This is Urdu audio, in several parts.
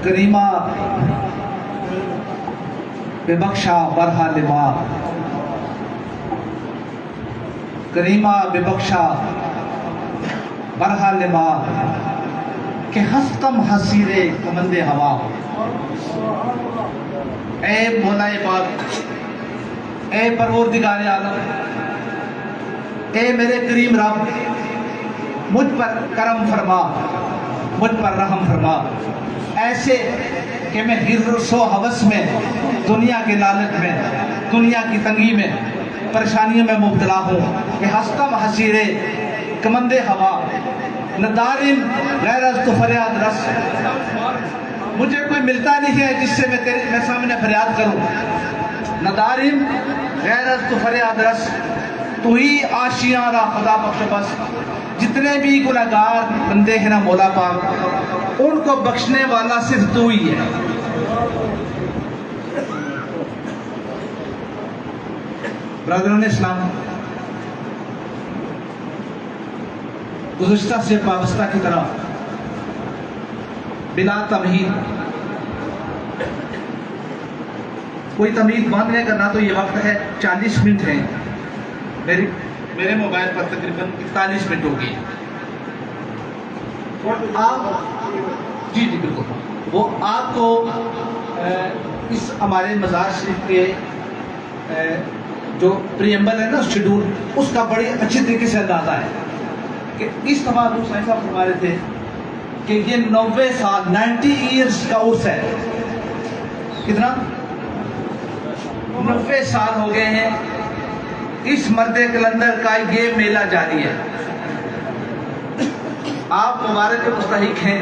کریمہ بے بخشا برہا لما، کریمہ بے بخشا برہا لما، کہ ہستم حسیرے کمند ہوا۔ اے مولا پاک، اے پروردگار عالم، اے میرے کریم رب، مجھ پر کرم فرما، مجھ پر رحم فرما، ایسے کہ میں حرص و ہوس میں، دنیا کے لالچ میں، دنیا کی تنگی میں، پریشانیوں میں مبتلا ہوں، کہ ہستم حسیرے کمند ہوا، ندارم غیر از تو فریاد رس، مجھے کوئی ملتا نہیں ہے جس سے میں سامنے فریاد کروں، ندارم غیر از تو فریاد رس، تو ہی آشیاں را خدا بخش بس، جتنے بھی گناہگار بندے ہیں نا مولا پاک، ان کو بخشنے والا صرف تو ہی ہے۔ برادران اسلام، گزشتہ سے وابستہ کی طرح بلا تمہید، کوئی تمہید باندھنے کا نہ تو یہ وقت ہے، 40 منٹ ہے، میرے موبائل پر تقریباً 41 منٹ ہو گئی، آپ جی بالکل، وہ آپ کو اس ہمارے مزار شریف کے جو پریمبل ہے نا شیڈول، اس کا بڑی اچھی طریقے سے اندازہ ہے کہ اس دفعہ حسین صاحب فرما رہے تھے کہ یہ 90 سال 90 ایئرس کا عرس ہے، کتنا 90 سال ہو گئے ہیں اس مرد کلندر کا یہ میلہ جاری ہے۔ آپ مبارک کے مستحق ہیں،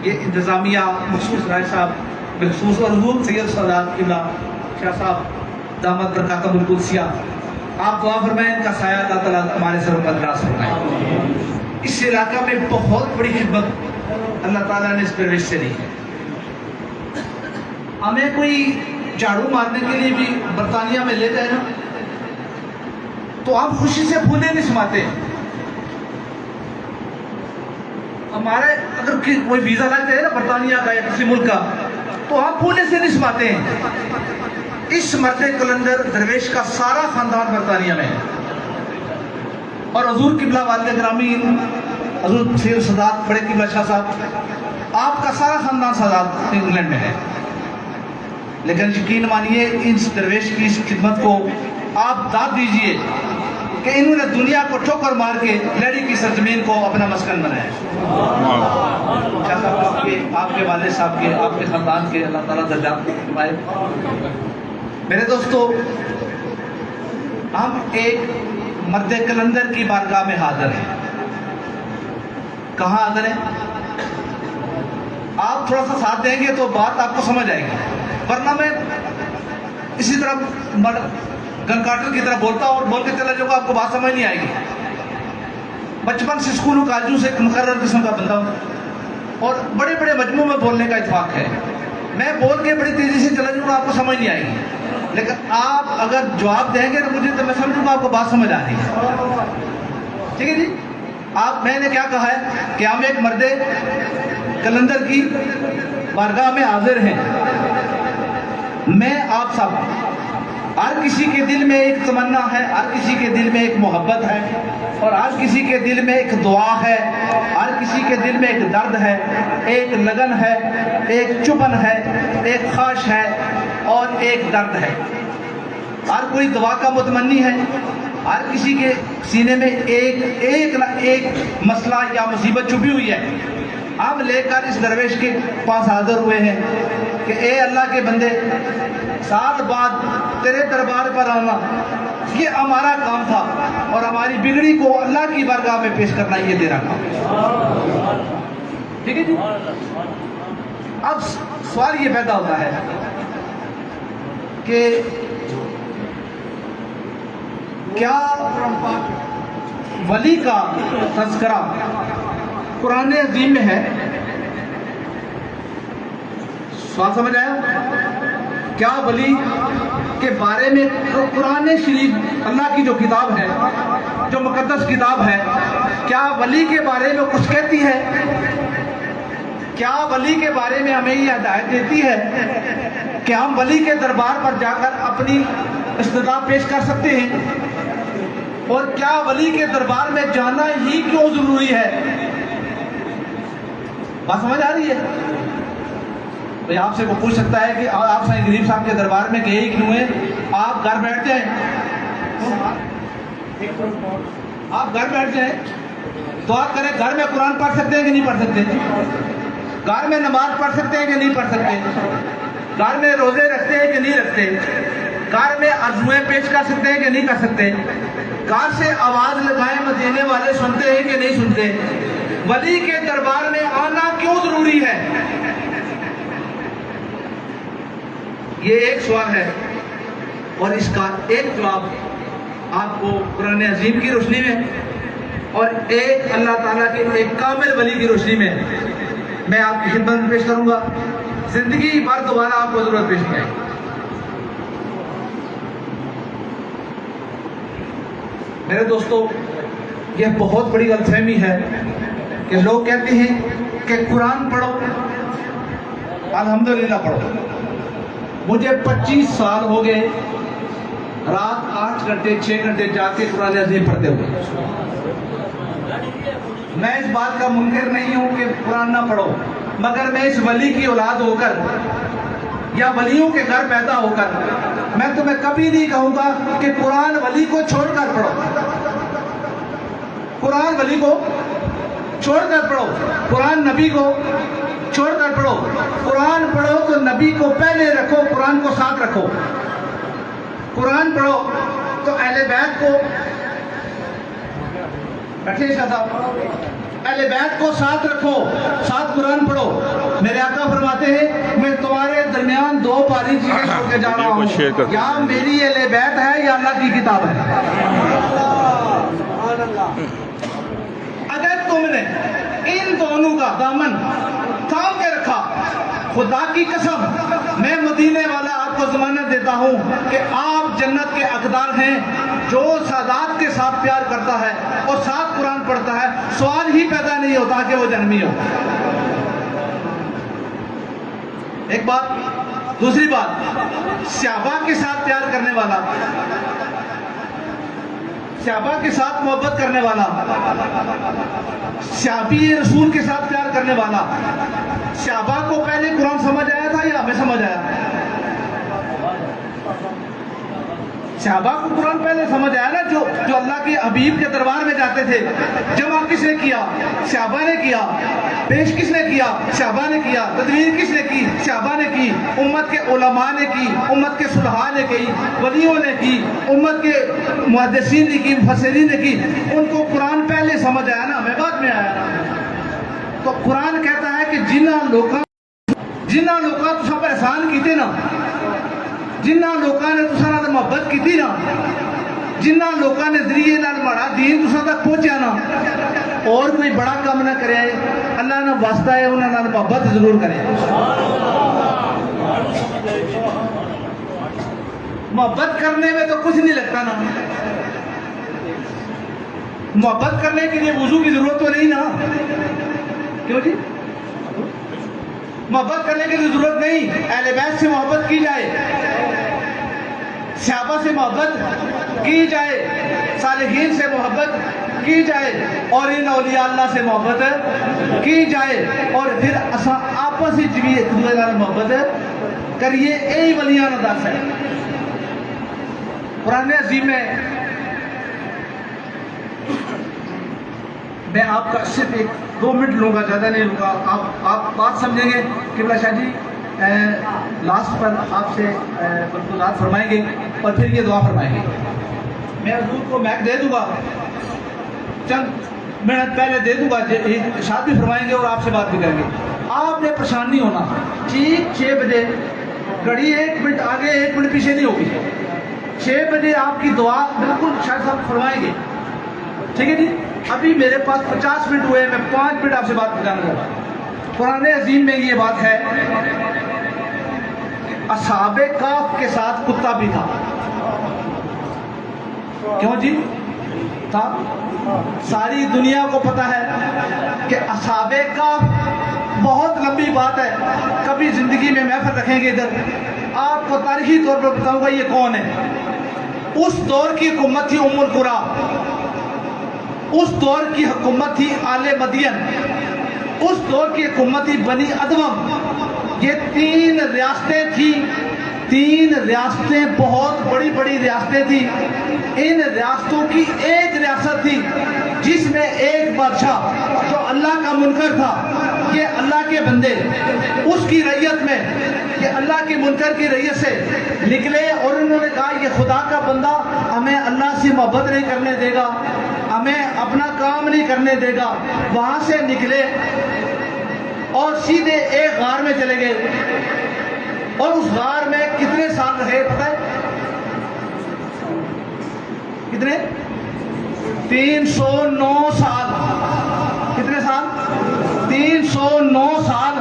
یہ انتظامیہ مخصوص رائے صاحب بالخصوص اور حضور سید سردار قبلہ شاہ صاحب دامت برکاتہ القدسیہ، آپ دعا فرمائیں ان کا سایہ اللہ تعالیٰ ہمارے سر پر دراز فرمائے۔ اس علاقہ میں بہت بڑی خدمت اللہ تعالیٰ نے اس پرویش سے دی ہے۔ ہمیں کوئی جھاڑو مارنے کے لیے بھی برطانیہ میں لے جائے نا تو آپ خوشی سے پھولے نہیں سماتے، ہمارے اگر کوئی ویزا لگ جائے نا برطانیہ کا یا کسی ملک کا تو آپ پھولے سے نہیں سماتے ہیں۔ اس مرد کلندر درویش کا سارا خاندان برطانیہ میں ہے، اور حضور قبلہ والد گرامی حضور سید سادات بڑے قبلہ شاہ صاحب، آپ کا سارا خاندان سادات انگلینڈ میں ہے، لیکن یقین مانیے اس درویش کی اس خدمت کو آپ داد دیجئے کہ انہوں نے دنیا کو ٹھوکر مار کے لیڈی کی سرزمین کو اپنا مسکن بنایا۔ شاہ صاحب آپ کے والد صاحب کے، آپ کے خاندان کے اللہ تعالیٰ درجات کو فرمائے۔ میرے دوستو، ہم ایک مرد کلندر کی بارگاہ میں حاضر ہیں۔ کہاں حاضر ہیں؟ آپ تھوڑا سا ساتھ دیں گے تو بات آپ کو سمجھ آئے گی، ورنہ میں اسی طرح گن کاٹر کی طرح بولتا ہوں اور بول کے چلا جاؤں گا، آپ کو بات سمجھ نہیں آئے گی۔ بچپن سے اسکولوں کالجوں سے ایک مقرر قسم کا بندہ ہوں اور بڑے بڑے مجموعوں میں بولنے کا اتفاق ہے، میں بول کے بڑی تیزی سے چلا جاؤں گا، آپ کو سمجھ نہیں آئے گی، لیکن آپ اگر جواب دیں گے تو مجھے تو میں سمجھوں گا آپ کو بات سمجھ آ رہی ہے۔ ٹھیک ہے جی، میں نے کیا کہا ہے کہ ہم ایک مرد کلندر کی بارگاہ میں حاضر ہیں۔ میں آپ سب، ہر کسی کے دل میں ایک تمنا ہے، ہر کسی کے دل میں ایک محبت ہے، اور ہر کسی کے دل میں ایک دعا ہے، ہر کسی کے دل میں ایک درد ہے، ایک لگن ہے، ایک چبھن ہے، ایک خواہش ہے اور ایک درد ہے۔ ہر کوئی دعا کا متمنی ہے، ہر کسی کے سینے میں ایک نہ ایک مسئلہ یا مصیبت چھپی ہوئی ہے۔ ہم لے کر اس درویش کے پاس حاضر ہوئے ہیں کہ اے اللہ کے بندے، سال بعد تیرے دربار پر آنا یہ ہمارا کام تھا، اور ہماری بگڑی کو اللہ کی بارگاہ میں پیش کرنا یہ تیرا کام ہے۔ ٹھیک ہے جی، اب سوال یہ پیدا ہوتا ہے کہ کیا ولی کا تذکرہ قرآن عظیم میں ہے؟ سوال سمجھ آیا؟ کیا ولی کے بارے میں قرآن شریف اللہ کی جو کتاب ہے، جو مقدس کتاب ہے، کیا ولی کے بارے میں کچھ کہتی ہے؟ کیا ولی کے بارے میں ہمیں یہ ہدایت دیتی ہے کہ ہم ولی کے دربار پر جا کر اپنی استدعا پیش کر سکتے ہیں؟ اور کیا ولی کے دربار میں جانا ہی کیوں ضروری ہے؟ بات سمجھ آ رہی ہے؟ تو آپ سے کو پوچھ سکتا ہے کہ آپ سائیں غریب صاحب کے دربار میں گئے کیوں ہیں؟ آپ گھر بیٹھ جائیں، آپ گھر بیٹھ جائیں، دعا کریں، گھر میں قرآن پڑھ سکتے ہیں کہ نہیں پڑھ سکتے؟ گھر میں نماز پڑھ سکتے ہیں کہ نہیں پڑھ سکتے؟ گھر میں روزے رکھتے ہیں کہ نہیں رکھتے؟ گھر میں عزویں پیش کر سکتے ہیں کہ نہیں کر سکتے؟ گھر سے آواز لگائے مدینے والے سنتے ہیں کہ نہیں سنتے؟ ولی کے دربار میں آنا کیوں ضروری ہے؟ یہ ایک سوال ہے، اور اس کا ایک جواب آپ کو قرآن عظیم کی روشنی میں اور ایک اللہ تعالیٰ کے ایک کامل ولی کی روشنی میں میں آپ کی خدمت میں پیش کروں گا۔ زندگی بار دوبارہ آپ کو ضرورت پیش کی ہے۔ میرے دوستو، یہ بہت بڑی غلط فہمی ہے کہ لوگ کہتے ہیں کہ قرآن پڑھو، الحمدللہ پڑھو۔ مجھے 25 سال ہو گئے رات 8 گھنٹے 6 گھنٹے جا کے قرآن عظیم پڑھتے ہوئے۔ میں اس بات کا منکر نہیں ہوں کہ قرآن نہ پڑھو، مگر میں اس ولی کی اولاد ہو کر یا ولیوں کے گھر پیدا ہو کر میں تمہیں کبھی نہیں کہوں گا کہ قرآن ولی کو چھوڑ کر پڑھو، قرآن ولی کو چھوڑ کر پڑھو، قرآن نبی کو چھوڑ کر پڑھو۔ قرآن پڑھو تو نبی کو پہلے رکھو، قرآن کو ساتھ رکھو۔ قرآن پڑھو تو اہل بیت کو، بیٹھے شاہ صاحب، اہل بیت کو ساتھ رکھو، ساتھ قرآن پڑھو۔ میرے آقا فرماتے ہیں میں تمہارے درمیان دو باری چیزیں چھوڑ کے جا رہا ہوں، یا میری اہل بیت ہے یا اللہ کی کتاب ہے۔ اگر تم نے ان دونوں کا دامن تھام کے رکھا، خدا کی قسم میں مدینے والا آپ کو ضمانت دیتا ہوں کہ آپ جنت کے حقدار ہیں۔ جو سادات کے ساتھ پیار کرتا ہے اور ساتھ قرآن پڑھتا ہے، سوال ہی پیدا نہیں ہوتا کہ وہ جنمی ہو۔ ایک بات۔ دوسری بات، صحابہ کے ساتھ پیار کرنے والا، صحابہ کے ساتھ محبت کرنے والا، صحابی رسول کے ساتھ پیار کرنے والا، صحابہ کو پہلے قرآن سمجھ آیا تھا یا ہمیں سمجھ آیا؟ صحابہ کو قرآن پہلے سمجھ آیا نا، جو اللہ کے حبیب کے دربار میں جاتے تھے۔ جمع کس نے کیا؟ صحابہ نے کیا۔ پیش کس نے کیا؟ صحابہ نے کیا۔ تدوین کس نے کی؟ صحابہ نے کی۔ امت کے علماء نے کی، امت کے صلحاء نے کی، ولیوں نے کی، امت کے محدثین نے کی، مفسرین نے کی۔ ان کو قرآن پہلے سمجھ آیا نا، ہمیں بعد میں آیا نا۔ تو قرآن کہتا ہے کہ جنہاں لوکاں تو سب احسان کیتے نا، جنہاں لوکاں نے تساں نال محبت کیتی نا، جنہاں لوکاں نے ذریعے نال ماڑا دین تساں تک پہنچیا نا، اور کوئی بڑا کام نہ کرے، اللہ نے واسطہ ہے انہاں نال محبت ضرور کرے۔ محبت کرنے میں تو کچھ نہیں لگتا نا، محبت کرنے کے لیے وضو کی ضرورت تو نہیں نا، کیوں جی؟ محبت کرنے کی ضرورت نہیں۔ اہل بیت سے محبت کی جائے، صحابہ سے محبت کی جائے، صالحین سے محبت کی جائے، اور ان اولیاء اللہ سے محبت کی جائے، اور پھر آپس ہی بھی ایک دوسرے سے محبت کریے۔ یہی ولیاں کا درس ہے۔ قرآن عظیم میں آپ کا صرف 1-2 منٹ لوں گا، زیادہ نہیں لوں گا۔ آپ بات سمجھیں گے قبلہ شاہ جی، لاسٹ پر آپ سے ملفوظات فرمائیں گے اور پھر یہ دعا فرمائیں گے۔ میں حضور کو میک دے دوں گا، چند منٹ پہلے دے دوں گا، ارشاد بھی فرمائیں گے اور آپ سے بات بھی کریں گے۔ آپ نے پریشان نہیں ہونا، ٹھیک 6 بجے، گھڑی 1 منٹ آگے 1 منٹ پیچھے نہیں ہوگی، 6 بجے آپ کی دعا بالکل شاہ صاحب فرمائیں گے، ٹھیک ہے جی؟ ابھی میرے پاس 50 منٹ ہوئے، میں 5 منٹ آپ سے بات کرنا چاہتا ہوں۔ قرآن عظیم میں یہ بات ہے، اصحاب کہف کے ساتھ کتا بھی تھا۔ کیوں جی تھا؟ ساری دنیا کو پتا ہے کہ اصحاب کہف بہت لمبی بات ہے، کبھی زندگی میں محفل رکھیں گے ادھر. آپ کو تاریخی طور پر بتاؤں گا یہ کون ہے. اس دور کی حکومت تھی ام القرا، اس دور کی حکومت تھی آل مدین، اس دور کی حکومت تھی بنی ادوم. یہ 3 ریاستیں تھیں، 3 ریاستیں بہت بڑی بڑی ریاستیں تھیں. ان ریاستوں کی ایک ریاست تھی جس میں ایک بادشاہ جو اللہ کا منکر تھا، یہ اللہ کے بندے اس کی رعیت میں، یہ اللہ کے منکر کی رعیت سے نکلے اور انہوں نے کہا یہ خدا کا بندہ ہمیں اللہ سے محبت نہیں کرنے دے گا، ہمیں اپنا کام نہیں کرنے دے گا. وہاں سے نکلے اور سیدھے ایک غار میں چلے گئے. اور اس غار میں کتنے سال رہے پتہ ہے؟ کتنے؟ 309 سال. کتنے سال؟ 309 سال.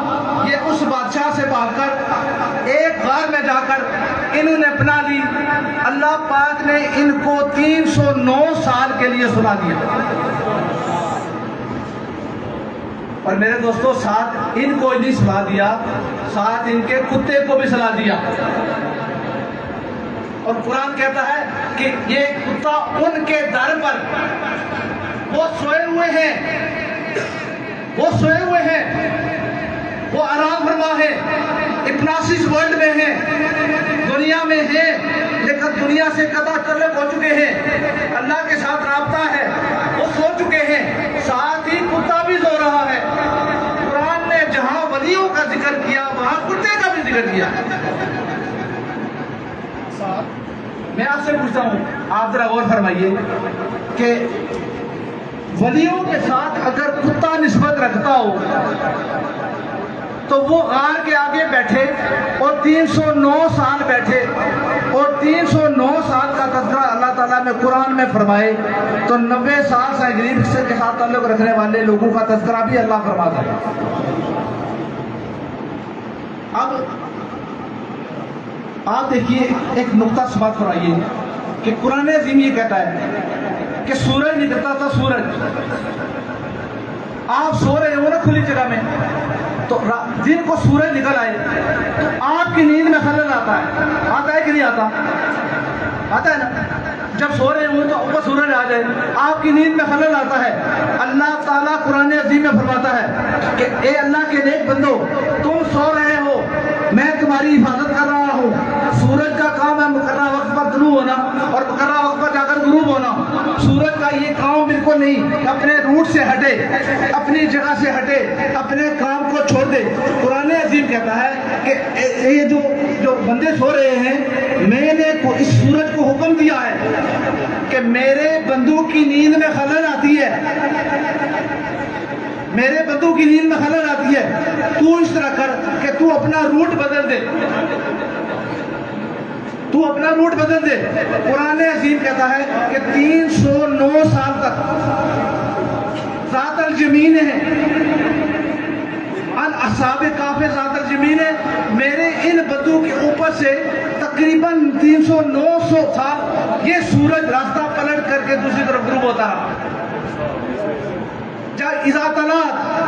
یہ اس بادشاہ سے بھاگ کر ایک غار میں جا کر انہوں نے پناہ لی. اللہ پاک نے ان کو 309 سال کے لیے سنا دیا. اور میرے دوستو ساتھ ان کو نہیں سلا دیا، ساتھ ان کے کتے کو بھی سلا دیا. اور قرآن کہتا ہے کہ یہ کتا ان کے در پر وہ سوئے ہوئے ہیں، وہ سوئے ہوئے ہیں، وہ آرام فرما ہے، ہپنوسس ورلڈ میں ہیں، دنیا میں ہیں، لیکن دنیا سے قطع تعلق ہو چکے ہیں، اللہ کے ساتھ رابطہ ہے، وہ سو چکے ہیں. ساتھ ہی کتا بھی سو رہا ہے. قرآن نے جہاں ولیوں کا ذکر کیا وہاں کتے کا بھی ذکر کیا. میں آپ سے پوچھتا ہوں، آپ ذرا غور فرمائیے کہ ولیوں کے ساتھ اگر کتا نسبت رکھتا ہو تو وہ غار کے آگے بیٹھے اور 309 سال بیٹھے، اور 309 سال کا تذکرہ اللہ تعالیٰ نے قرآن میں فرمائے تو 90 سال سے غریب کے ساتھ تعلق رکھنے والے لوگوں کا تذکرہ بھی اللہ فرماتا ہے. اب آپ دیکھیے ایک نقطہ سمجھ فرمائیے کہ قرآن عظیم یہ کہتا ہے کہ سورج نکلتا تھا. سورج آپ سو رہے ہو نا کھلی جگہ میں، تو دن کو سورج نکل آئے تو آپ کی نیند میں خلل آتا ہے کہ نہیں آتا؟ آتا ہے نا. جب سو رہے ہوں تو اوپر سورج آ جائے آپ کی نیند میں خلل آتا ہے. اللہ تعالیٰ قرآن عظیم میں فرماتا ہے کہ اے اللہ کے نیک بندو، تم سو رہے ہو، میں تمہاری حفاظت کر رہا ہوں. سورج کا کام ہے مقررہ وقت پر طلوع ہونا اور مقررہ وقت پر جا کر غروب ہونا. سورج کا یہ کام بالکل نہیں کہ اپنے روٹ سے ہٹے، اپنی جگہ سے ہٹے، اپنے کام کو چھوڑ دے. قرآن عظیم کہتا ہے کہ یہ جو بندے سو رہے ہیں، میں نے اس سورج کو حکم دیا ہے کہ میرے بندوں کی نیند میں خلل آتی ہے، میرے بندوں کی نیند میں خلل آتی ہے، تو اس طرح کر کہ تو اپنا روٹ بدل دے، تو اپنا روٹ بدل دے. قرآن عظیم کہتا ہے کہ 309 سال تک ذات الجمین ہے، اصحاب کہف ذات الجمین ہے، میرے ان بندوں کے اوپر سے تقریباً 309 سال یہ سورج راستہ پلٹ کر کے دوسری طرف غروب ہوتا رہا.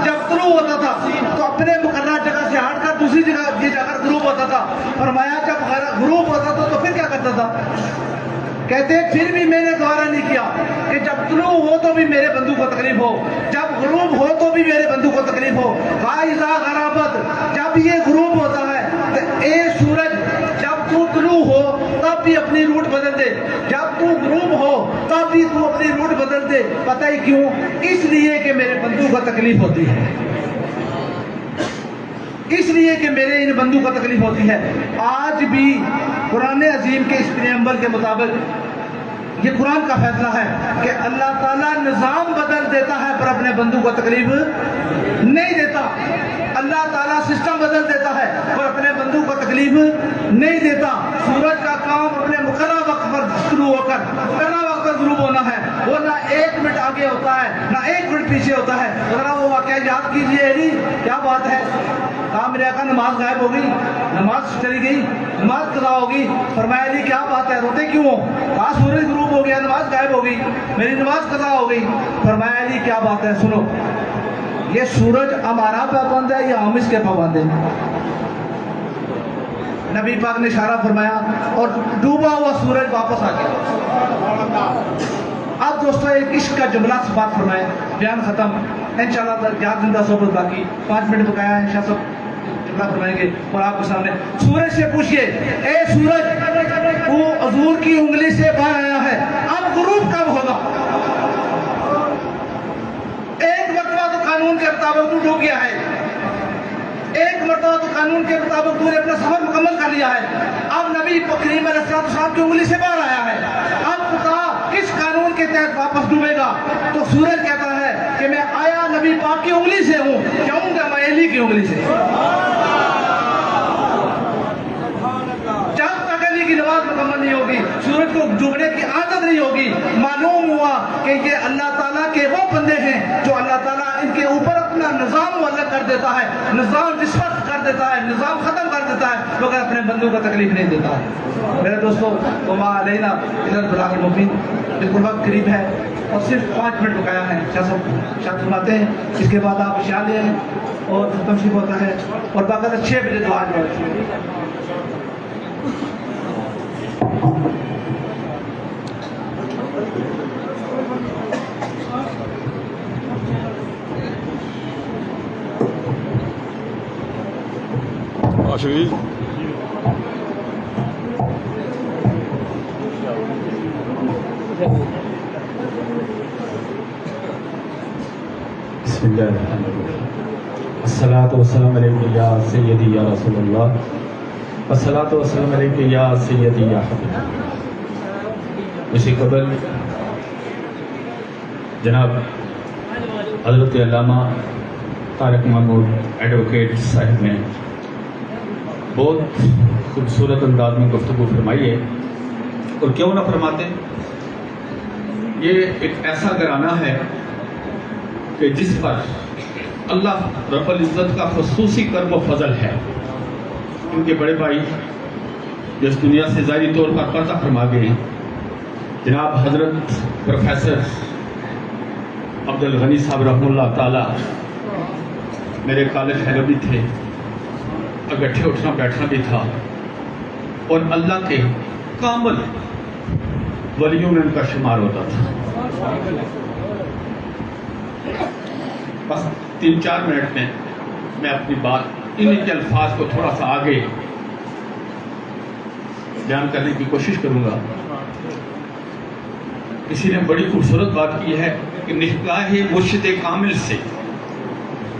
جب طلوع ہوتا تھا تو اپنے مقررہ جگہ سے ہٹ کر دوسری جگہ یہ جا کر غروب ہوتا تھا. فرمایا جب غروب ہوتا تھا تو پھر کیا کرتا تھا؟ کہتے ہیں پھر بھی میں نے گوارا نہیں کیا کہ جب طلوع ہو تو بھی میرے بندوں کو تکلیف ہو، جب غروب ہو تو بھی میرے بندوں کو تکلیف ہو. غائزہ غرابت، جب یہ غروب ہوتا ہے تو اے سورج جب تو طلوع ہو تب بھی اپنی روٹ بدل دے، جب تو غروب ہو تب بھی تو اپنی روٹ بدل دے. پتہ ہی کیوں؟ اس لیے کہ میرے بندوں کو تکلیف ہوتی ہے، اس لیے کہ میرے ان بندوں کو تکلیف ہوتی ہے. آج بھی قرآن عظیم کے اس پریمبل کے مطابق یہ قرآن کا فیصلہ ہے کہ اللہ تعالیٰ نظام بدل دیتا ہے پر اپنے بندوں کو تکلیف نہیں دیتا. اللہ تعالیٰ سسٹم بدل دیتا ہے پر اپنے بندوں کو تکلیف نہیں دیتا. سورج کا کام اپنے مقررہ وقت پر شروع ہو کر مقررہ وقت پر غروب ہونا ہے، وہ نہ 1 منٹ آگے ہوتا ہے نہ 1 منٹ پیچھے ہوتا ہے. ذرا وہ واقعہ یاد کیجیے، کیا بات ہے. کہا میرے آقا نماز غائب ہو گئی، نماز چلی گئی، نماز قضا ہوگی. فرمایا علی کیا بات ہے، روتے کیوں ہو؟ کہا سورج غروب ہو گیا، نماز غائب ہو گئی، میری نماز قضا ہو گئی. فرمایا علی کیا بات ہے، سنو. یہ سورج ہمارا پابند ہے یا ہم اس کے پابند ہیں؟ نبی پاک نے اشارہ فرمایا اور ڈوبا ہوا سورج واپس آ گیا۔ اب دوستو ایک عشق کا جملہ سے بات فرمائے، بیان ختم، انشاءاللہ یاد زندہ صحبت باقی 5 منٹ بقایا ہے، انشاءاللہ سب جملہ فرمائیں گے اور آپ کے سامنے۔ سورج سے پوچھئے، اے سورج، وہ حضور کی انگلی سے باہر آیا ہے، اب غروب کب ہوگا؟ ایک مرتبہ تو قانون کے مطابق تو ڈوب گیا ہے، ایک مرتبہ تو قانون کے مطابق تو نے اپنا سفر مکمل کر لیا ہے، اب نبی کریم علیہ السلام کی انگلی سے باہر آیا ہے، اب بتا کس قانون کے تحت واپس ڈوبے گا؟ تو سورج کہتا ہے کہ میں آیا نبی پاک کی انگلی سے ہوں، جاؤں گا میں علی کی انگلی سے۔ جب تک علی کی نماز مکمل نہیں ہوگی، سورج کو ڈوبنے کی عادت نہیں ہوگی، معلوم ہوا کہ یہ اللہ تعالیٰ کے وہ بندے ہیں جو اللہ تعالیٰ ان کے اوپر اپنا نظام معلق کر دیتا ہے، نظام رشوت کر دیتا ہے، نظام ختم کر دیتا ہے، مگر اپنے بندوں کو تکلیف نہیں دیتا ہے۔ میرے دوستو، وما علینا الا البلاغ المبین، بالکل وقت قریب ہے اور صرف 5 منٹ بقایا ہے، شاید فرماتے ہیں اس کے بعد آپ اشارہ لے ہیں اور تمشیف ہوتا ہے اور باقاعدہ 6 بجے دعا جو ہے۔ شریف بسم اللہ الرحمن الرحیم، الصلاۃ والسلام علیک یا سیدی یا رسول اللہ، الصلاۃ والسلام علیک یا سیدی یا حبیب اللہ۔ اسی قبل جناب حضرت علامہ طارق محمود ایڈوکیٹ صاحب نے بہت خوبصورت انداز میں گفتگو فرمائی ہے، اور کیوں نہ فرماتے، یہ ایک ایسا گھرانہ ہے کہ جس پر اللہ رب العزت کا خصوصی کرم و فضل ہے۔ ان کے بڑے بھائی جو اس دنیا سے ظاہری طور پر پردہ فرما گئے ہیں، جناب حضرت پروفیسر عبدالغنی صاحب رحمہ اللہ تعالی میرے کالج فیلو بھی تھے، اکٹھے اٹھنا بیٹھنا بھی تھا، اور اللہ کے کامل ولیوں میں ان کا شمار ہوتا تھا۔ بس 3-4 منٹ میں اپنی بات انہیں کے الفاظ کو تھوڑا سا آگے بیان کرنے کی کوشش کروں گا۔ کسی نے بڑی خوبصورت بات کی ہے کہ نگاہ مرشد کامل سے،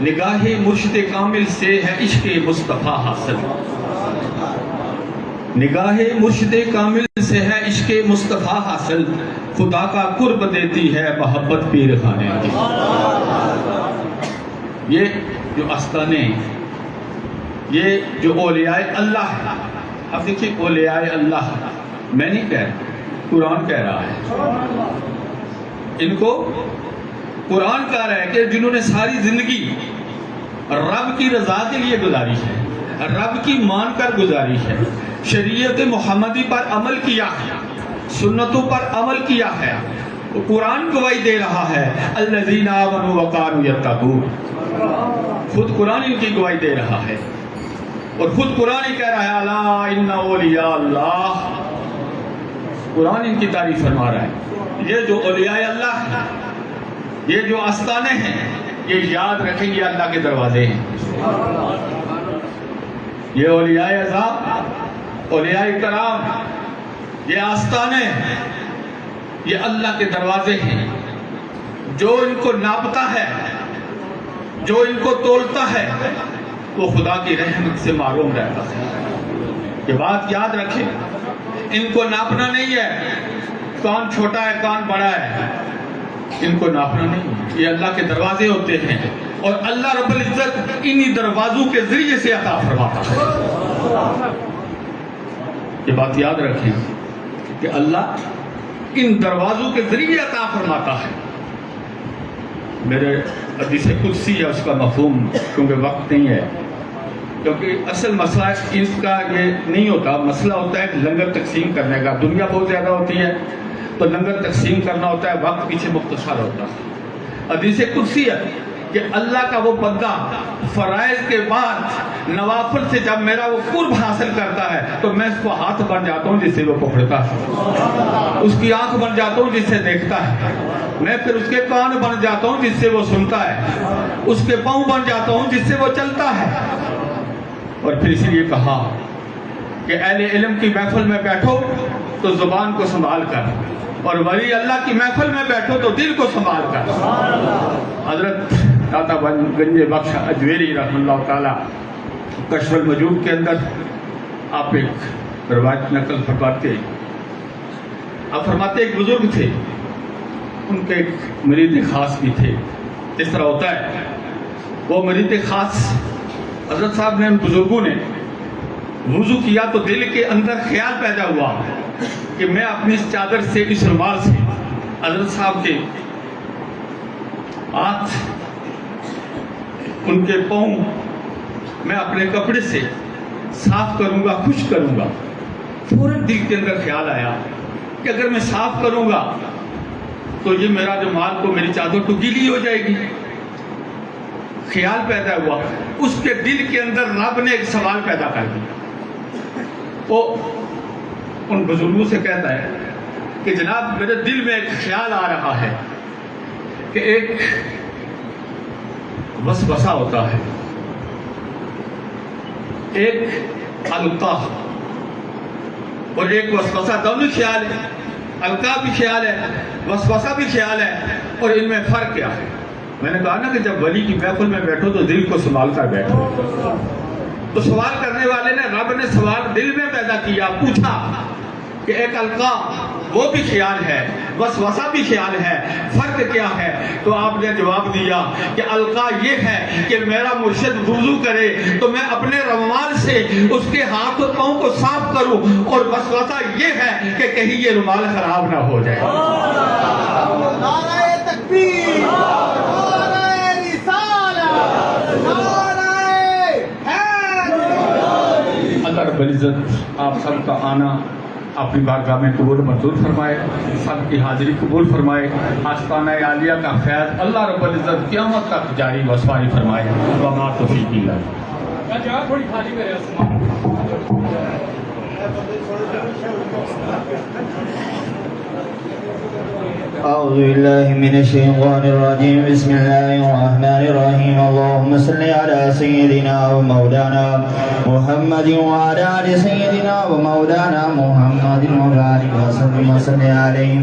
نگاہ مرشد کامل سے ہے عشق مصطفیٰ حاصل، نگاہ مرشد کامل سے ہے عشق مصطفیٰ حاصل، خدا کا قرب دیتی ہے محبت پیر خانے کی۔ یہ جو آستانے، یہ جو اولیاء اللہ ہے، اب دیکھیے اولیاء اللہ میں نہیں کہہ رہا، قرآن کہہ رہا ہے، ان کو قرآن کہہ رہا ہے کہ جنہوں نے ساری زندگی رب کی رضا کے لیے گزاری ہے، رب کی مان کر گزاری ہے، شریعت محمدی پر عمل کیا ہے، سنتوں پر عمل کیا ہے، قرآن گواہی دے رہا ہے الذین آمنوا وکانوا یتقون، خود قرآن ان کی گواہی دے رہا ہے، اور خود قرآن ہی کہہ رہا ہے الا ان اولیاء اللہ، قرآن ان کی تعریف فرما رہا ہے۔ یہ جو اولیاء اللہ ہیں، یہ جو آستانے ہیں، یہ یاد رکھیں یہ اللہ کے دروازے ہیں۔ یہ اولیاء اعظام، اولیاء کرام، یہ آستانے، یہ اللہ کے دروازے ہیں۔ جو ان کو ناپتا ہے، جو ان کو تولتا ہے، وہ خدا کی رحمت سے محروم رہتا ہے۔ یہ بات یاد رکھیں، ان کو ناپنا نہیں ہے کون چھوٹا ہے کون بڑا ہے، ان کو ناپنا نہیں، یہ اللہ کے دروازے ہوتے ہیں، اور اللہ رب العزت انہی دروازوں کے ذریعے سے عطا فرماتا ہے۔ یہ بات یاد رکھیں کہ اللہ ان دروازوں کے ذریعے عطا فرماتا ہے۔ میرے حدیث قدسی ہے اس کا مفہوم، کیونکہ وقت نہیں ہے، کیونکہ اصل مسئلہ اس کا یہ نہیں ہوتا، مسئلہ ہوتا ہے لنگر تقسیم کرنے کا، دنیا بہت زیادہ ہوتی ہے تو لنگر تقسیم کرنا ہوتا ہے، وقت پیچھے مختصر ہوتا ہے۔ حدیث قدسی ہے کہ اللہ کا وہ بندہ فرائض کے بعد نوافل سے جب میرا وہ قرب حاصل کرتا ہے تو میں اس کو ہاتھ بن جاتا ہوں جس سے وہ پکڑتا ہے، اس کی آنکھ بن جاتا ہوں جس سے دیکھتا ہے، میں پھر اس کے کان بن جاتا ہوں جس سے وہ سنتا ہے، اس کے پاؤں بن جاتا ہوں جس سے وہ چلتا ہے۔ اور پھر اس لیے کہا کہ اہل علم کی محفل میں بیٹھو تو زبان کو سنبھال کر، اور ولی اللہ کی محفل میں بیٹھو تو دل کو سنبھال کر۔ حضرت داتا گنج بخش اجمیری رحمہ اللہ تعالیٰ کشف المجوب کے اندر آپ ایک روایت نقل فرماتے، آپ فرماتے ایک بزرگ تھے، ان کے ایک مرید خاص بھی تھے۔ اس طرح ہوتا ہے وہ مرید خاص حضرت صاحب نے، ان بزرگوں نے وضو کیا تو دل کے اندر خیال پیدا ہوا کہ میں اپنی اس چادر سے، اس رومال سے حضرت صاحب کے ہاتھ، ان کے پاؤں میں اپنے کپڑے سے صاف کروں گا، خشک کروں گا۔ فوراً دل کے اندر خیال آیا کہ اگر میں صاف کروں گا تو یہ میرا جو مال کو میری چادر تو گیلی ہو جائے گی۔ خیال پیدا ہوا، اس کے دل کے اندر رب نے ایک سوال پیدا کر دیا۔ وہ ان بزرگوں سے کہتا ہے کہ جناب میرے دل میں ایک خیال آ رہا ہے کہ ایک وسوسہ ہوتا ہے، ایک القاح اور ایک وسوسہ، دونوں خیال ہے، القاح بھی خیال ہے، وسوسہ بھی خیال ہے، اور ان میں فرق کیا ہے؟ میں نے کہا نا کہ جب ولی کی محفل میں بیٹھو تو دل کو سنبھال کر بیٹھو۔ تو سوال کرنے والے نے، رب نے سوال دل میں پیدا کیا، پوچھا کہ ایک القاح وہ بھی خیال ہے، وسوسہ بھی خیال ہے، فرق کیا ہے؟ تو آپ نے جواب دیا کہ القاح یہ ہے کہ میرا مرشد وضو کرے تو میں اپنے رومال سے اس کے ہاتھ اور پاؤں کو صاف کروں، اور وسوسہ یہ ہے کہ کہیں یہ رومال خراب نہ ہو جائے۔ نعرہ تکبیر، نعرہ رسالت، نعرہ حیدر۔ اللہ رب العزت آپ سب کا آنا اپنی بارگاہ میں قبول منظور فرمائے، سب کی حاضری قبول فرمائے، آستانہ عالیہ کا فیض اللہ رب العزت قیامت تک جاری و ساری فرمائے۔ وما توفیق الا باللہ۔ تھوڑی خالی کرے أعوذ بالله من الشيطان الرجيم. بسم الله الرحمن الرحيم. اللهم صل على سيدنا ومولانا محمد وعلى آل سيدنا ومولانا محمد وبارك وسلم وصل عليه.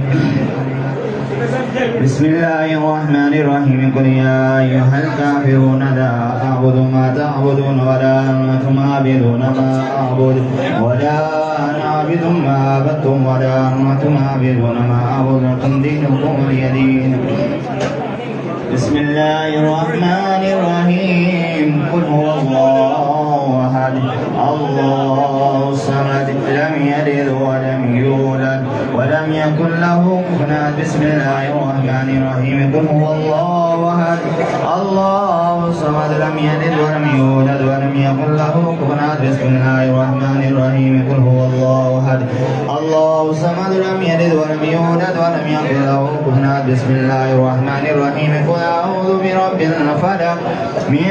بسم الله الرحمن الرحيم. قل يا أيها الكافرون لا أعبد ما تعبدون ولا أنتم عابدون ما أعبد ولا أنا عابد ما عبدتم ولا أنتم عابدون ما أعبد لكم دينكم ولي دين. بسم الله الرحمن الرحيم. قل هو الله أحد الله الصمد لم يلد ولم يولد ولم يكن له كفوا أحد. بسم الله الرحمن الرحيم. قل هو الله أحد الله الصمد لم يلد ولم يولد ولم يكن له كفوا أحد. بسم الله الرحمن الرحيم. قل هو الله أحد الله الصمد لم يلد ولم يولد ولم يكن له كفوا أحد. بسم الله الرحمن الرحيم. قل أعوذ برب الفلق من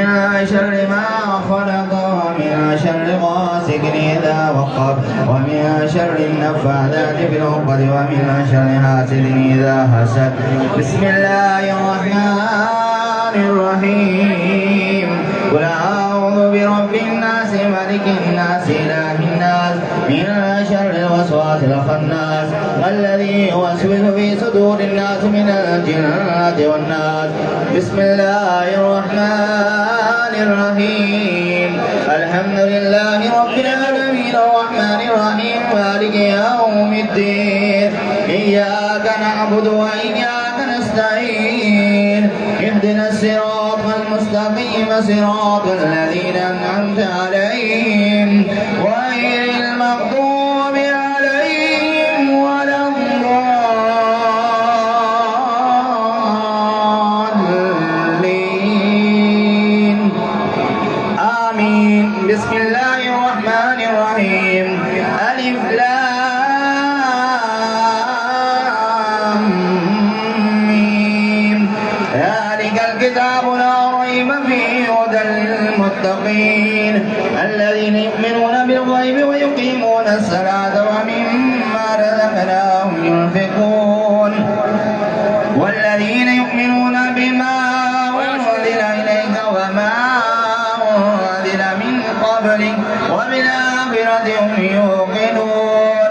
شر ما خلق ومن شر غاسق إذا وقب ومن شر النفاثات في العقد ومن شر حاسد إذا حسد. بسم الله الرحمن الرحيم. قل أعوذ برب الناس ملك الناس إله الناس من شر الوسواس الخناس الذي يوسوس في صدور الناس من الجنة والناس. بسم الله الرحمن الرحيم. الحمد لله رب العالمين الرحمن الرحيم مالك يوم الدين. إياك نعبد وإياك نستعين. اهدنا الصراط المستقيم صراط الذين أنعمت عليهم غير المغضوب عليهم ولا الضالين. آمين. بسم الله الرحمن الرحيم. ألف لام ميم. ذلك الكتاب لا ريب فيه هدى للمتقين الذين يؤمنون بالغيب ويقيمون الصلاة ومما رزقناهم ينفقون والذين يؤمنون بما أنزل إليك وما أنزل من قبلك وبالآخرة هم يوقنون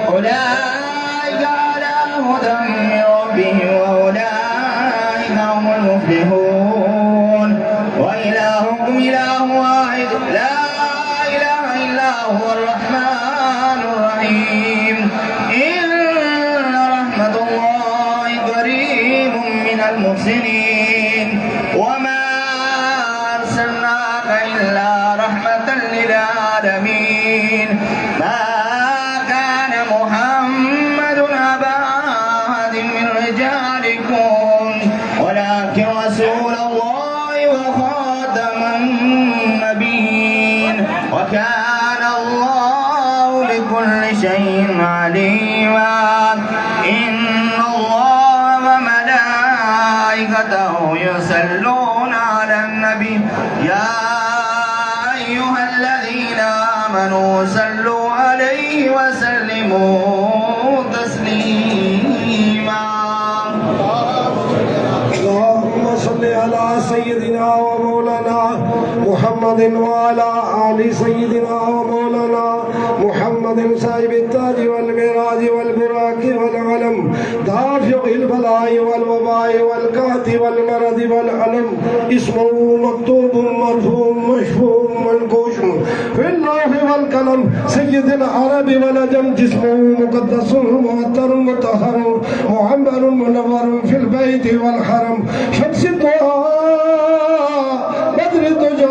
أولئك على هدى من ربهم وأولئك هم المفلحون وإلهكم إله واحد لا إله إلا هو الرحمن الرحيم إن رحمة الله قريب من المحسنين وما أرسلناك إلا رحمة للعالمين ما كان محمد أبا أحد من رجالكم ولكن رسول الله وخاتم النبيين وكان الله بكل شيء عليما إن الله وملائكته يصلون على النبي يا أيها الذين آمنوا صلوا عليه وسلموا تسليما اللهم صل على سيدنا ومولانا محمد وعلى آل سيدنا ومولانا محمد صاحب التاج والمعراج والبراق والعلم دافع البلاء والوباء والقحط والمرض والألم اسمه مكتوب مرفوع مشفوع منقوش في اللوح والقلم سيد العرب والعجم جسمه مقدس معطر مطهر معمر منور في البيت والحرم شمس الضحى بدر الدجى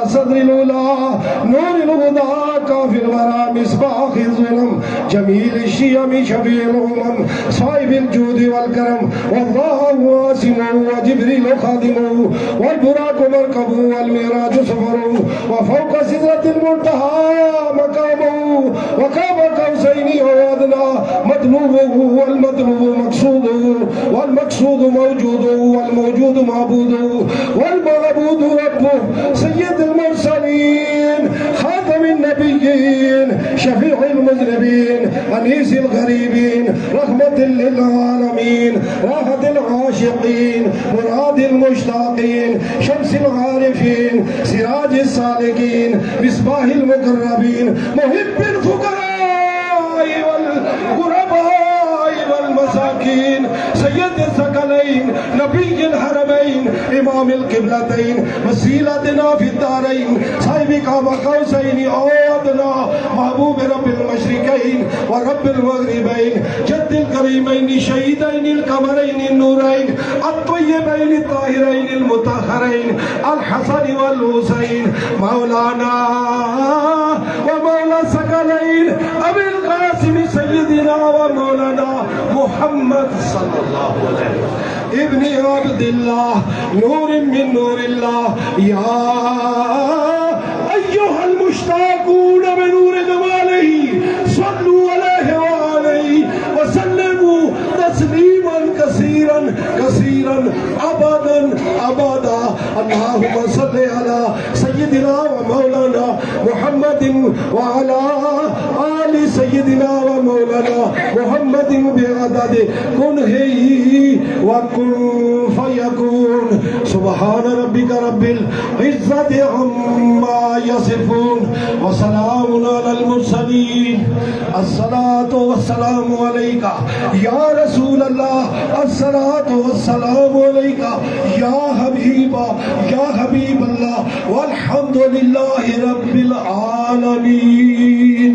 صدر الأولى نور الهدى كافي الورى مصباح الظلم جميل الشيم شفيع الأمم صاحب الجود والكرم والله واسمه وجبريل خادمه والبراق مركبه والمعراج سفره وفوق سدرة المنتهى مقامه وقاب قوسين وأدنى مطلوبه والمطلوب مقصوده والمقصود موجوده والموجود معبوده والمعبود ربه سيد المرسلين خاتم النبيين شفيع المذنبين أنيس الغريبين رحمة للعالمين راحة العاشقين مراد المشتاقين شمس العارفين سراج السالكين مصباح المقربين محب الفقراء والغرباء والمساكين سيد الثقلين نبي الحرمين إمام القبلتين وسيلتنا في الدارين صاحب قاب قوسين أو أدنى محبوب رب المشرقين ورب المغربين جد الكريمين شهيدين القمرين النورين الطيبين الطاهرين المطهرين الحسن والحسين مولانا ومولى الثقلين أبي القاسم سيدنا ومولانا محمد صلى الله عليه وسلم ابن عبد الله نور من نور الله يا أيها المشتاقون بنور جماله صلوا عليه وعليه وسلموا تسليما كثيرا كثيرا أبدا أبدا اللهم صل على سيدنا ومولانا محمد وعلى آل سيدنا ومولانا محمد بعدد كنه وكن فيكون سبحان ربك رب العزة عما يصفون وسلام على المرسلين الصلاة والسلام عليك يا رسول الله الصلاة والسلام عليك يا حبيب الله والحمد لله رب العالمين.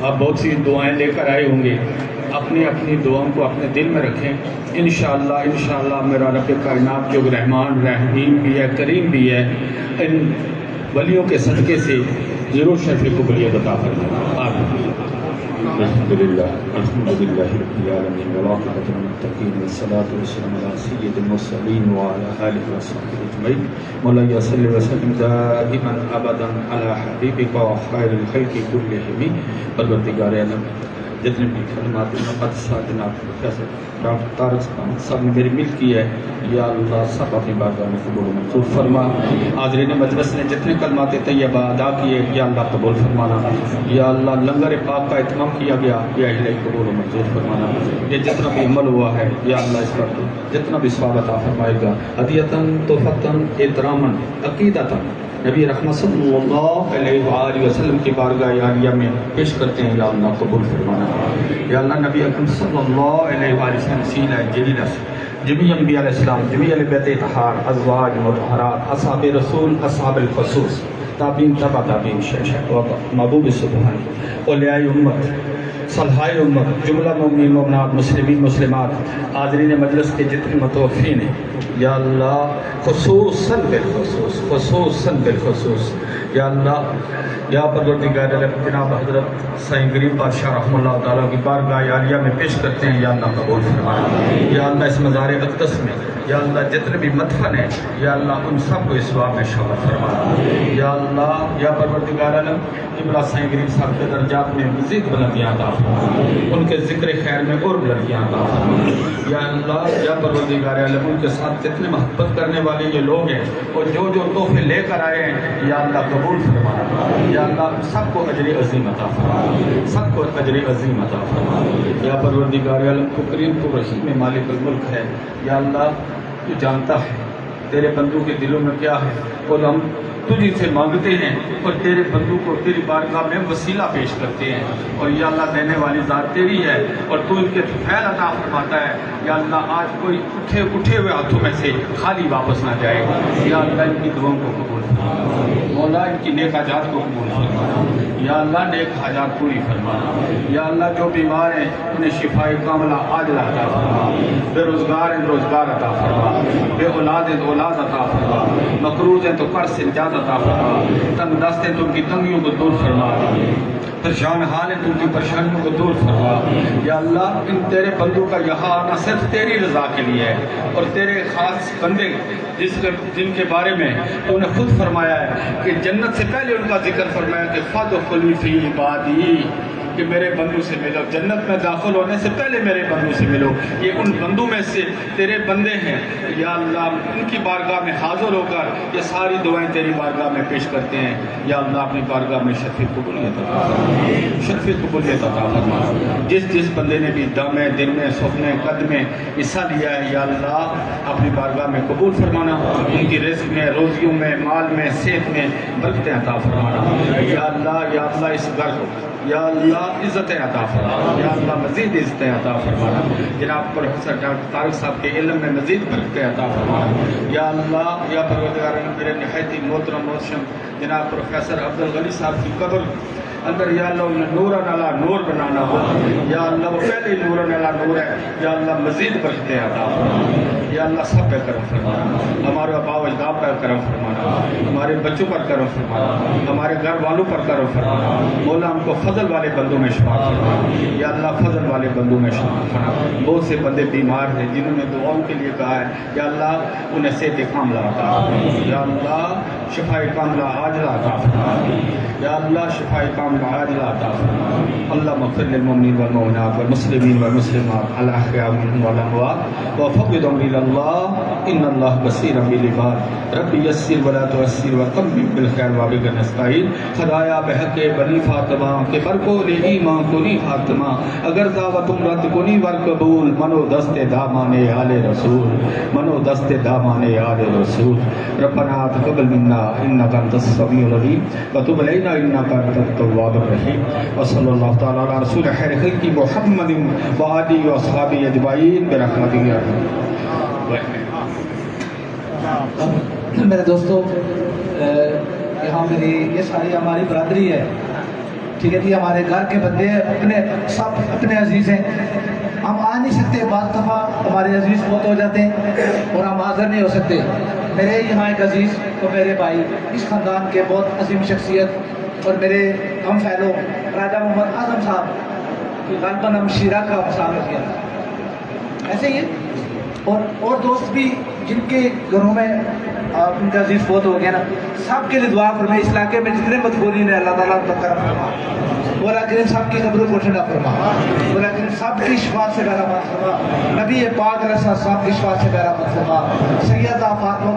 آپ بہت سی دعائیں لے کر آئے ہوں گے، اپنی اپنی دعاؤں کو اپنے دل میں رکھیں۔ انشاءاللہ میرا رب کائنات جو رحمان رحیم بھی ہے، کریم بھی ہے، ان ولیوں کے صدقے سے ضرور شرف قبولیت عطا فرمائے۔ آمین۔ الحمدللہ رب العالمین والعاقبۃ للمتقین والصلاۃ والسلام علی سید المرسلین وعلی آلہ وصحبہ اجمعین۔ مولانا صلی وسلم دائما ابدا علی حبیبک وخیر الخلق کلہم۔ پروردگار عالم، جتنے بھی خدمات مقدسات جناب ڈاکٹر طارق صاحب نے میری مل کی ہے، یا اللہ سب اپنی بارگاہ میں قبول و منظور فرما۔ حاضرین مجلس نے جتنے کلمات طیبہ ادا کیے، یا اللہ قبول فرمانا۔ یا اللہ لنگر پاک کا اہتمام کیا گیا، یا الہی قبول و منظور فرمانا۔ یہ جتنا بھی عمل ہوا ہے، یا اللہ اس پر جتنا بھی ثواب عطا فرمائے گا، ہدیتاً تحفتاً احتراماً عقیدتاً نبی رحمت صلی اللہ علیہ وآلہ وسلم کی بارگاہ عالیہ میں پیش کرتے ہیں، یا اللہ قبول فرمانا۔ یا اللہ نبی اکرم صلی اللہ علیہ وآلہ وسلم سینہ جلیلہ سے جمیع انبیاء علیہ السلام، جمیع اہل بیت اطہار، ازواج مطہرات، اصحاب رسول، اصحاب الخصوص، تابعین تبع تابعین، شیخ محبوب سبحان، اولیاء امت، صالحائے امت، جملہ مومنین مومنات، مسلمین مسلمات، حاضرین مجلس کے جتنے متوفین ہیں، یا اللہ خصوصاً بالخصوص یا اللہ، یا پروردگار عالم جناب حضرت سائیں غریب بادشاہ رحمہ اللہ تعالیٰ کی بارگاہ عالیہ میں پیش کرتے ہیں، یا اللہ قبول فرمائے۔ یا اللہ اس مزار اقدس میں یا اللہ جتنے بھی مدفن ہیں، یا اللہ ان سب کو اس ثواب میں شامل فرما۔ یا اللہ یا پروردگار عالم قبلہ سائیں غریب صاحب کے درجات میں مزید بلندیاں عطا فرما، ان کے ذکر خیر میں اور بلندیاں عطا فرما۔ یا اللہ یا پروردگار عالم ان کے ساتھ جتنے محبت کرنے والے یہ لوگ ہیں اور جو تحفے لے کر آئے ہیں، یا اللہ قبول فرما۔ یا اللہ سب کو اجر عظیم عطا فرما، سب کو اجر عظیم عطا فرما۔ یا پروردگار عالم کو کریم کو رحیم مالک الملک ہے، یا اللہ تو جانتا ہے تیرے بندوں کے دلوں میں کیا ہے، اور ہم تجھ سے مانگتے ہیں اور تیرے بندوں کو تیری بارگاہ میں وسیلہ پیش کرتے ہیں، اور یا اللہ دینے والی ذات تیری ہے اور تو ان کے فیل عطا فرماتا ہے۔ یا اللہ آج کوئی اٹھے ہوئے ہاتھوں میں سے خالی واپس نہ جائے، یا اللہ ان کی دعاؤں کو قبول فرما، مولا ان کی نیک حاجات کو قبول فرما، یا اللہ نیک حاجات پوری فرمانا۔ یا اللہ جو بیمار ہیں انہیں شفاء کاملہ عاجلہ عطا فرما، بے روزگار ہیں روزگار عطا فرما، بے اولاد ہیں تو اولاد عطا فرما، مقروض ہیں تو قرض سے نجات عطا فرما، تنگ دست ہیں تو ان کی تنگیوں کو دور فرما، پریشان حال ہیں تو ان کی پریشانیوں کو دور فرما۔ یا اللہ ان تیرے بندوں کا یہاں آنا صرف تیری رضا کے لیے ہے، اور تیرے خاص بندے جن کے بارے میں تو نے خود فرمایا ہے کہ جنت سے پہلے ان کا ذکر فرمایا کہ فادخلوا فی عبادی، کہ میرے بندوں سے ملو، جنت میں داخل ہونے سے پہلے میرے بندوں سے ملو۔ یہ ان بندوں میں سے تیرے بندے ہیں، یا اللہ ان کی بارگاہ میں حاضر ہو کر یہ ساری دعائیں تیری بارگاہ میں پیش کرتے ہیں، یا اللہ اپنی بارگاہ میں شرف قبولیت عطا فرما، شرف قبولیت عطا فرما۔ جس بندے نے بھی دم ہے، دل میں، سخن قد میں حصہ لیا ہے، یا اللہ اپنی بارگاہ میں قبول فرمانا، ان کی رزق میں، روزیوں میں، مال میں، صحت میں برکتیں عطا فرمانا۔ یا اللہ اس گھر کو یا اللہ عزتیں عطا فرما، یا اللہ مزید عزتیں عطا فرمانا۔ جناب پروفیسر ڈاکٹر طارق صاحب کے علم میں مزید برکتیں عطا فرمانا۔ یا اللہ یا پروردگار میرے نہایت محترم محتشم جناب پروفیسر عبدالغنی صاحب کی قبر اندر یا اللہ انہیں نورا نالا نور بنانا ہو، یا اللہ وہ پہلے نورا نالا نور ہے، یا اللہ مزید برکتیں عطا فرمانا۔ یا اللہ سب پہ کرم فرمانا، ہمارے آباء و اجداد پر کرم فرمانا، ہمارے بچوں پر کرم فرمانا، ہمارے گھر والوں پر کرم فرمانا۔ مولا ہم کو فضل والے بندوں میں شمار فرمانا، یا اللہ فضل والے بندوں میں شمار فرمانا۔ بہت سے بندے بیمار ہیں جنہوں نے دعاؤں کے لیے کہا ہے، یا اللہ انہیں صحت کاملہ عطا فرمانا، یا اللہ شفاء کاملہ عاجلہ عطا فرمانا، یا اللہ شفاء کاملہ عاجلہ عطا فرمانا۔ اللہم اغفر للمؤمنین والمؤمنات والمسلمین والمسلمات الاحیاء منهم والاموات وفوض امری اللہ ان اللہ بصیر بالعباد رب یسر ولا تعسر وتمم بالخیر وابق نستعین۔ خدایا بحق بنی فاطمہ کے برکول ایمان کنی فاطمہ، اگر دعوتم رد کنی ور قبول، منو دست دامان آل رسول، منو دست دامان آل رسول۔ ربنا تقبل منا انک انت السمیع العلیم وتب علینا انک انت التواب الرحیم، وصلی اللہ تعالی علی رسول خیر خلق محمد وآلہ واصحابہ اجمعین برحمتہ یا ارحم۔ میرے دوستو یہاں میری یہ ساری ہماری برادری ہے، ٹھیک ہے جی، ہمارے گھر کے بندے ہیں، اپنے سب اپنے عزیز ہیں، ہم آ نہیں سکتے، بعض دفعہ ہمارے عزیز بہت ہو جاتے ہیں اور ہم حاضر نہیں ہو سکتے۔ میرے یہاں ایک عزیز تو میرے بھائی، اس خاندان کے بہت عظیم شخصیت اور میرے ہم فیلو راجہ محمد اعظم صاحب، غالباً ہم شیرہ کا مسافر کیا ایسے ہی ہے، اور دوست بھی جن کے گھروں میں ان کا عزیز بہت ہو گیا نا، سب کے لیے دعا فرمائے۔ اس علاقے میں جتنے مدفونین ہیں اللہ تعالیٰ ان کا کرم فرما، مولا کریم سب کی قبروں کو ٹھنڈا فرما، مولا کریم سب کی شفاعت سے بہرامند فرما، نبی پاک علیہ السلام کی شفاعت سے بہرامند فرما، سیدہ فاطمہ